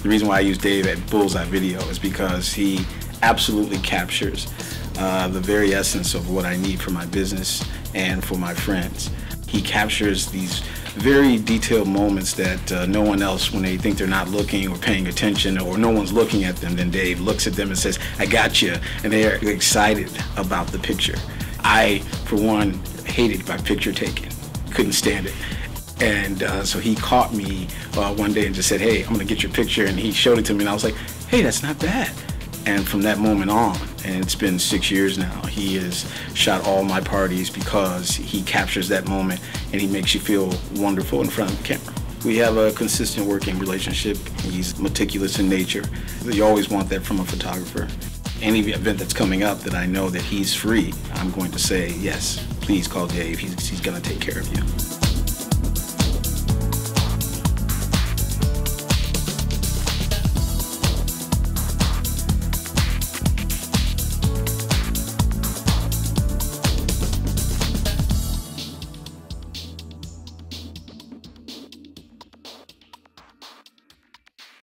The reason why I use Dave at Bullseye Video is because he absolutely captures the very essence of what I need for my business and for my friends. He captures these very detailed moments that no one else, when they think they're not looking or paying attention or no one's looking at them, then Dave looks at them and says, "I got you," and they're excited about the picture. I, for one, hated my picture taken, couldn't stand it. And so he caught me one day and just said, "Hey, I'm gonna get your picture," and he showed it to me and I was like, "Hey, that's not bad." And from that moment on, and it's been 6 years now, he has shot all my parties because he captures that moment and he makes you feel wonderful in front of the camera. We have a consistent working relationship. He's meticulous in nature. You always want that from a photographer. Any event that's coming up that I know that he's free, I'm going to say, yes, please call Dave. He's going to take care of you.